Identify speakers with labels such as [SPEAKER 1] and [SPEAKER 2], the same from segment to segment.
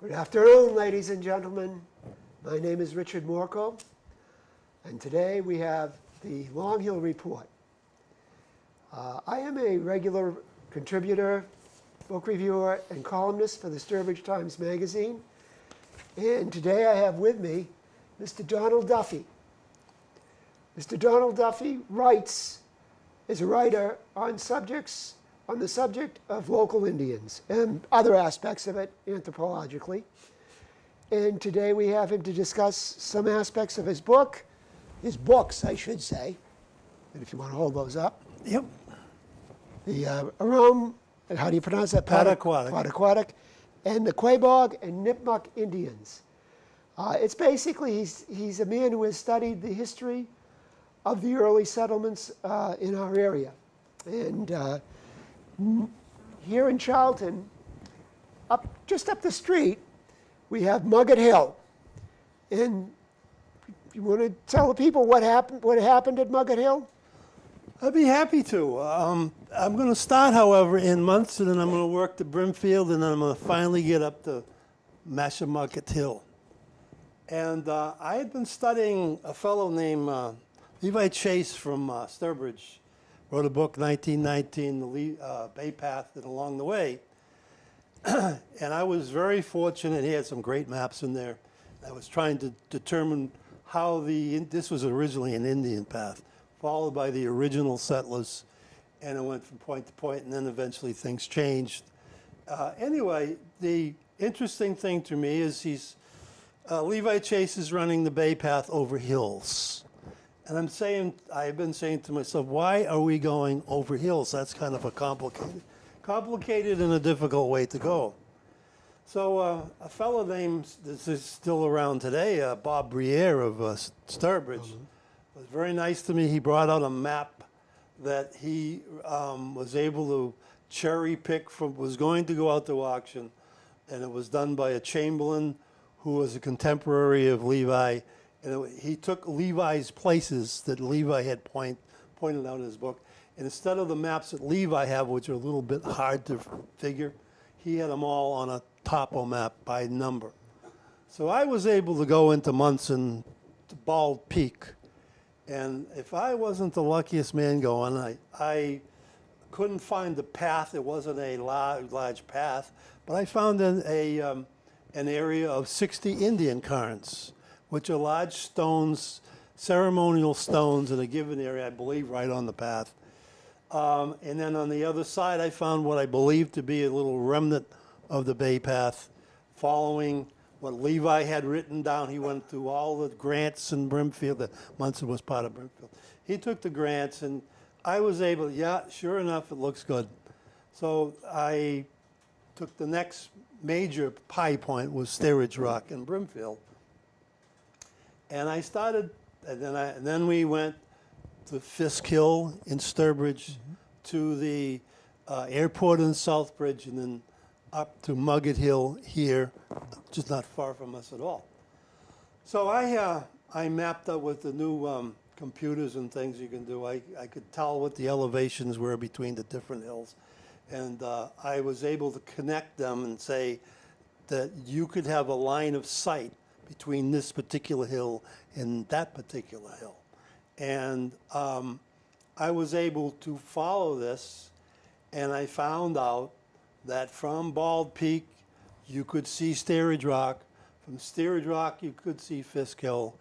[SPEAKER 1] Good afternoon, ladies and gentlemen. My name is Richard Morco, and today we have the Long Hill Report. I am a regular contributor, book reviewer, and columnist for the Sturbridge Times Magazine, and today I have with me Mr. Donald Duffy. Mr. Donald Duffy is a writer on the subject of local Indians and other aspects of it anthropologically. And today we have him to discuss some aspects of his books, I should say, and if you want to hold those up.
[SPEAKER 2] Yep.
[SPEAKER 1] The Around, how do you pronounce that?
[SPEAKER 2] Pottequadic.
[SPEAKER 1] And the Quaboag and Nipmuck Indians. It's basically, he's a man who has studied the history of the early settlements in our area. And here in Charlton, just up the street, we have Mugget Hill. And you want to tell the people what happened at Mugget Hill?
[SPEAKER 2] I'd be happy to. I'm going to start, however, in Munson, and I'm going to work to Brimfield, and then I'm going to finally get up to Mugget Hill. And I had been studying a fellow named Levi Chase from Sturbridge. Wrote a book, 1919, The Bay Path and Along the Way. And I was very fortunate. He had some great maps in there. I was trying to determine how this was originally an Indian path, followed by the original settlers, and it went from point to point, and then eventually things changed. Anyway, the interesting thing to me is Levi Chase is running the Bay Path over hills. And I've been saying to myself, why are we going over hills? That's kind of a complicated and a difficult way to go. So a fellow named, this is still around today, Bob Briere of Sturbridge, was very nice to me. He brought out a map that he was able to cherry pick was going to go out to auction, and it was done by a Chamberlain who was a contemporary of Levi. And he took Levi's places that Levi had pointed out in his book. And instead of the maps that Levi have, which are a little bit hard to figure, he had them all on a topo map by number. So I was able to go into Munson to Bald Peak. And if I wasn't the luckiest man going, I couldn't find the path. It wasn't a large path. But I found an area of 60 Indian cairns, which are large stones, ceremonial stones in a given area, I believe, right on the path. And then on the other side, I found what I believe to be a little remnant of the Bay Path, following what Levi had written down. He went through all the grants in Brimfield. Munson was part of Brimfield. He took the grants, and I was able, sure enough, it looks good. So I took the next major pie point was Steerage Rock in Brimfield. And I started, and then we went to Fisk Hill in Sturbridge, to the airport in Southbridge, and then up to Mugget Hill here, just not far from us at all. So I mapped up with the new computers and things you can do. I could tell what the elevations were between the different hills. And I was able to connect them and say that you could have a line of sight between this particular hill and that particular hill. And I was able to follow this, and I found out that from Bald Peak, you could see Steerage Rock. From Steerage Rock, you could see Fisk Hill.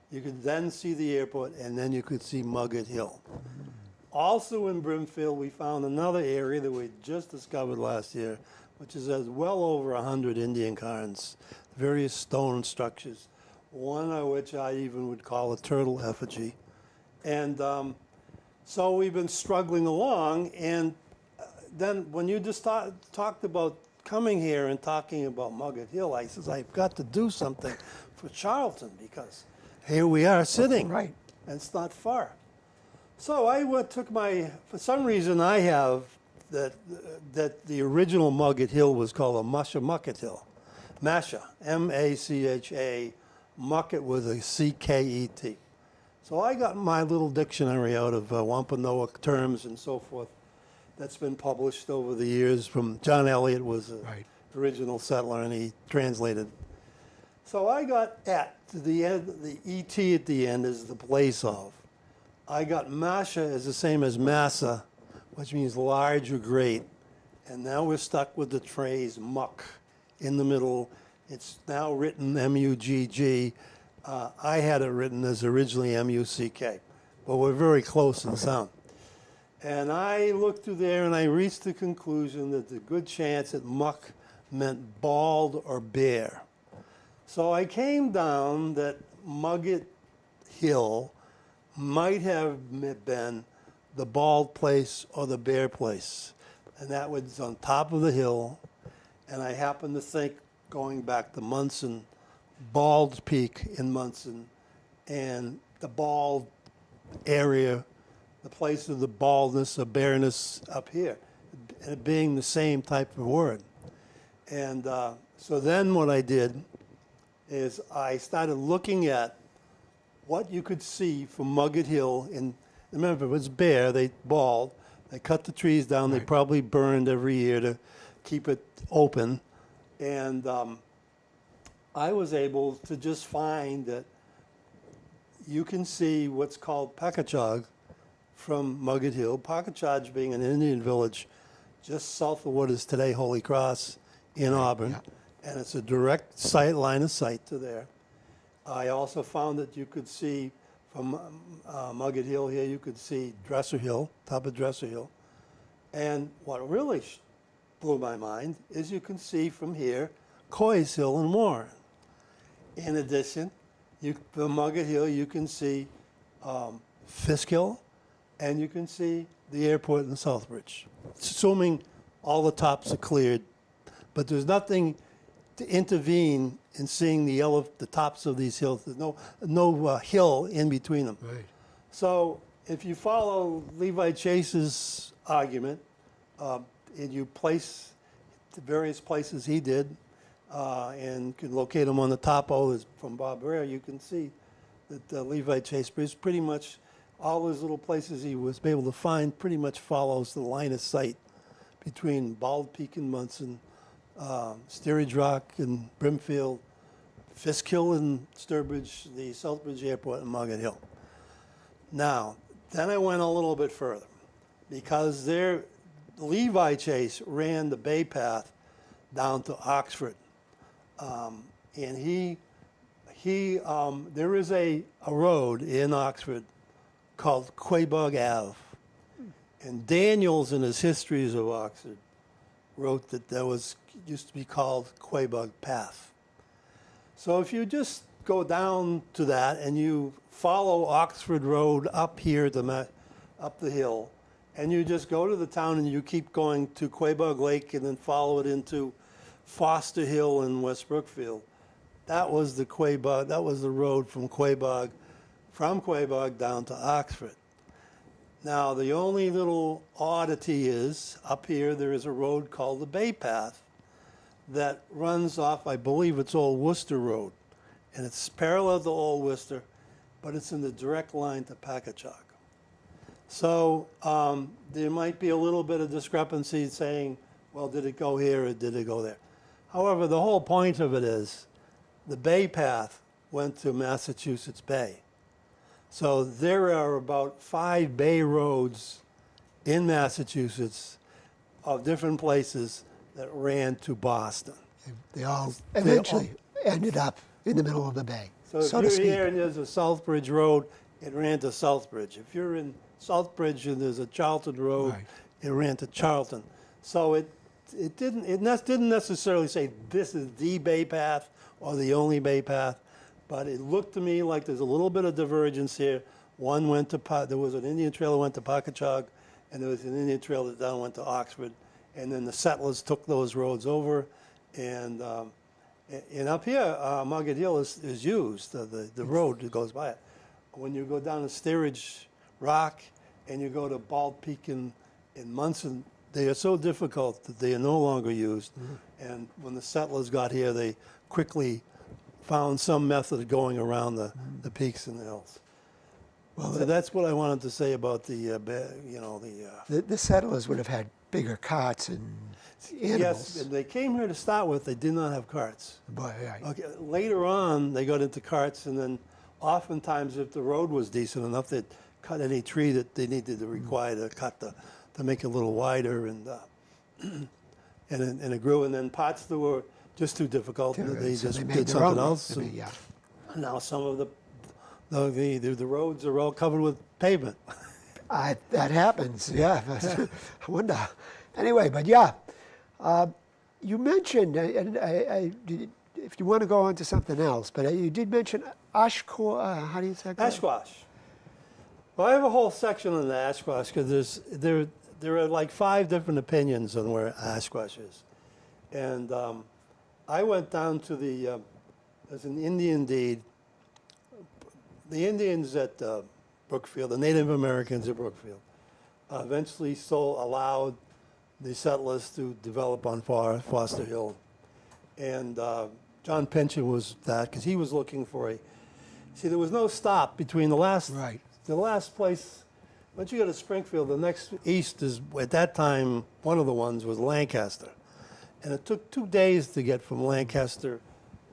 [SPEAKER 2] You could then see the airport, and then you could see Mugget Hill. Also in Brimfield, we found another area that we just discovered last year, which is well over 100 Indian cairns, various stone structures, one of which I even would call a turtle effigy. And so we've been struggling along, and then when you just talked about coming here and talking about Mugget Hill, I says, I've got to do something for Charlton, because here we are sitting,
[SPEAKER 1] right,
[SPEAKER 2] and it's not far. So I for some reason I have that the original Mugget Hill was called a Mugget Hill. Masha, M-A-C-H-A, Mucket with a C-K-E-T. So I got my little dictionary out of Wampanoag terms and so forth that's been published over the years from John Elliott was original settler, and he translated. So I got at to the end, the ET at the end is the place of. I got Masha is the same as Massa, which means large or great. And now we're stuck with the phrase muck in the middle. It's now written M-U-G-G. I had it written as originally M-U-C-K, but we're very close in sound. And I looked through there and I reached the conclusion that the good chance that muck meant bald or bare. So I came down that Mugget Hill might have been the bald place or the bare place. And that was on top of the hill. And I happened to think, going back to Munson, Bald Peak in Munson, and the bald area, the place of the baldness, the bareness up here, it being the same type of word. And so then what I did is I started looking at what you could see from Mugget Hill. And remember, it was bare, they bald. They cut the trees down. Right. They probably burned every year to keep it open. And I was able to just find that you can see what's called Pacachog from Mugget Hill. Pacachog being an Indian village just south of what is today Holy Cross in Auburn. Yeah. And it's a direct line of sight to there. I also found that you could see from Mugget Hill here, you could see Dresser Hill, top of Dresser Hill. And what really blew my mind is you can see from here Coy's Hill and Warren. In addition, from Mugget Hill, you can see Fisk Hill, and you can see the airport in Southbridge, assuming all the tops are cleared. But there's nothing to intervene in seeing the tops of these hills. There's no hill in between them.
[SPEAKER 1] Right.
[SPEAKER 2] So if you follow Levi Chase's argument, and you place the various places he did, and can locate them on the topo from Bob Rare, you can see that Levi Chase pretty much all those little places he was able to find pretty much follows the line of sight between Bald Peak and Munson, Steerage Rock and Brimfield, Fisk Hill and Sturbridge, the Southbridge Airport and Mugget Hill. Now, then I went a little bit further because Levi Chase ran the Bay Path down to Oxford. And there is a road in Oxford called Quaboag Ave. And Daniels, in his Histories of Oxford, wrote that used to be called Quaboag Path. So if you just go down to that and you follow Oxford Road up here, up the hill, and you just go to the town and you keep going to Quaboag Lake and then follow it into Foster Hill and West Brookfield, that was the Quaboag, that was the road from Quaboag down to Oxford. Now, the only little oddity is, up here there is a road called the Bay Path that runs off, I believe it's Old Worcester Road. And it's parallel to Old Worcester, but it's in the direct line to Pacachog. So there might be a little bit of discrepancy saying, well, did it go here or did it go there? However, the whole point of it is the Bay Path went to Massachusetts Bay. So there are about 5 bay roads in Massachusetts of different places that ran to Boston.
[SPEAKER 1] They all eventually ended up in the middle of the bay.
[SPEAKER 2] So if you're here and there's a Southbridge Road, it ran to Southbridge. If you're in Southbridge and there's a Charlton Road, right, it ran to Charlton. So it didn't necessarily say this is the Bay Path or the only Bay Path, but it looked to me like there's a little bit of divergence here. One went to, there was an Indian trail that went to Pacachog, and there was an Indian trail that down went to Oxford, and then the settlers took those roads over, and up here, Mugget Hill is used, the road that goes by it. When you go down to Steerage Rock and you go to Bald Peak in Munson, they are so difficult that they are no longer used. Mm-hmm. And when the settlers got here, they quickly found some method of going around the peaks and the hills.
[SPEAKER 1] Well,
[SPEAKER 2] So that's what I wanted to say about the,
[SPEAKER 1] the settlers would have had bigger carts and animals.
[SPEAKER 2] yes, they came here to start with, they did not have carts.
[SPEAKER 1] But, yeah,
[SPEAKER 2] Okay, later on, they got into carts, and then oftentimes, if the road was decent enough, they'd cut any tree that they needed to require to cut to make it a little wider, and it grew. And then parts that were just too difficult, they
[SPEAKER 1] so
[SPEAKER 2] just
[SPEAKER 1] they made
[SPEAKER 2] did
[SPEAKER 1] their
[SPEAKER 2] something
[SPEAKER 1] own.
[SPEAKER 2] else.
[SPEAKER 1] I mean, yeah.
[SPEAKER 2] And now some of the roads are all covered with pavement.
[SPEAKER 1] That happens, yeah. I wonder. Anyway, but yeah, you mentioned, and if you want to go on to something else, but you did mention Ashkor, how do you say that?
[SPEAKER 2] Ashquash. Well, I have a whole section on the Ashquash because there are like 5 different opinions on where Ashquash is. And I went down to there's an Indian deed. The Indians at Brookfield, the Native Americans at Brookfield, eventually allowed the settlers to develop on Foster Hill. And John Pynchon was that, because he was looking for there was no stop between the last place. Once you go to Springfield, the next east is, at that time, one of the ones was Lancaster. And it took 2 days to get from Lancaster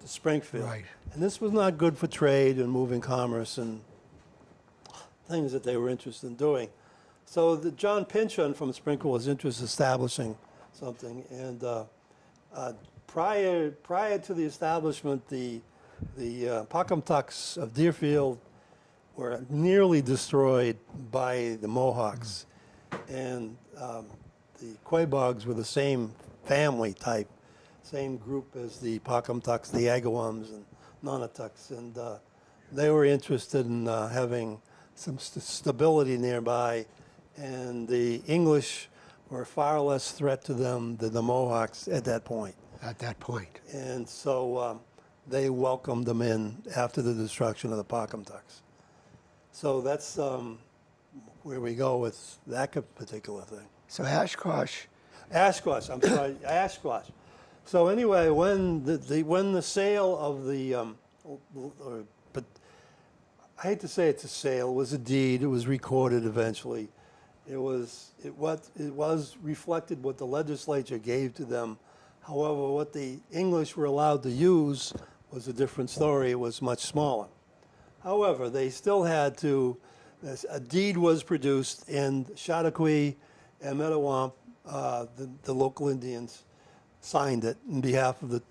[SPEAKER 2] to Springfield.
[SPEAKER 1] Right.
[SPEAKER 2] And this was not good for trade and moving commerce and things that they were interested in doing. So John Pynchon from Springfield was interested in establishing something. And prior to the establishment, the Pocumtucks of Deerfield were nearly destroyed by the Mohawks. And the Quaboags were the same family type, same group as the Pocumtucks, the Agawams and Nonotucks. And they were interested in having some stability nearby. And the English were far less threat to them than the Mohawks at that point.
[SPEAKER 1] At that point.
[SPEAKER 2] And so they welcomed them in after the destruction of the Pocumtucks. So that's where we go with that particular thing.
[SPEAKER 1] So Ashkosh.
[SPEAKER 2] Ashquash, I'm sorry, Ashquash. So anyway, when the sale of but I hate to say it's a sale, it was a deed, it was recorded eventually. It was reflected what the legislature gave to them. However, what the English were allowed to use was a different story. It was much smaller. However, they still had to, a deed was produced, and Chautauqua and Metawamp, the local Indians, signed it on behalf of the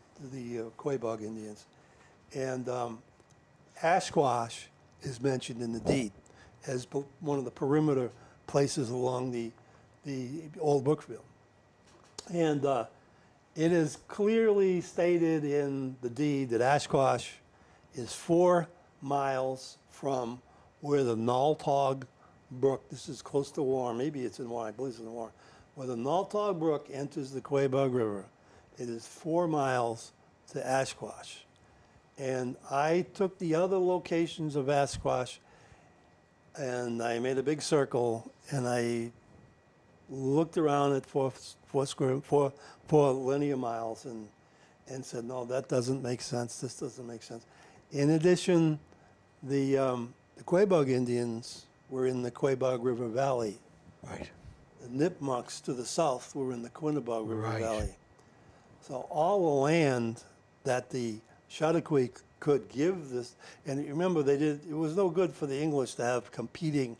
[SPEAKER 2] Quaboag Indians. And Ashquash is mentioned in the deed as one of the perimeter places along the old Brookfield. And it is clearly stated in the deed that Ashquash is 4 miles from where the Naltog Brook, this is close to Warren, maybe it's in Warren, I believe it's in Warren, where the Naltog Brook enters the Quaboag River. It is 4 miles to Ashquash. And I took the other locations of Ashquash and I made a big circle and I looked around at 4 linear miles and said, no, that doesn't make sense. This doesn't make sense. In addition, the Quaboag Indians were in the Quaboag River Valley.
[SPEAKER 1] Right.
[SPEAKER 2] The Nipmucks to the south were in the Quinebaug River
[SPEAKER 1] Right.
[SPEAKER 2] Valley. So all the land that the Chautauqua could give this, and remember it was no good for the English to have competing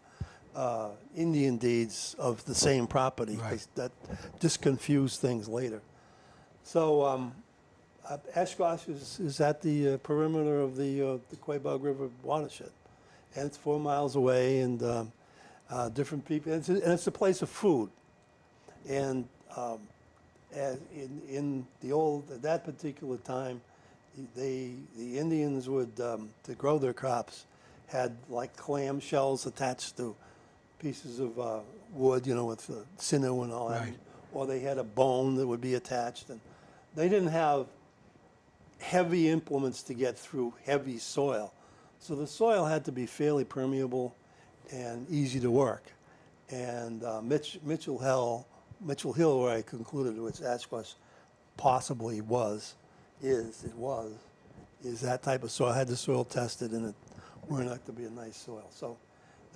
[SPEAKER 2] Indian deeds of the same property, because that just confused things later. So Ashquash is at the perimeter of the Quaboag River watershed, and it's 4 miles away, and different people, and it's a place of food. And in the old, at that particular time, the Indians would, to grow their crops, had like clam shells attached to pieces of wood, with sinew and all that.
[SPEAKER 1] Right.
[SPEAKER 2] Or they had a bone that would be attached. And they didn't have heavy implements to get through heavy soil. So the soil had to be fairly permeable and easy to work. And Mitchell Hill, where I concluded which Ashquash possibly is that type of soil. I had the soil tested and it turned out to be a nice soil. So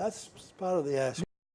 [SPEAKER 2] That's part of the ash.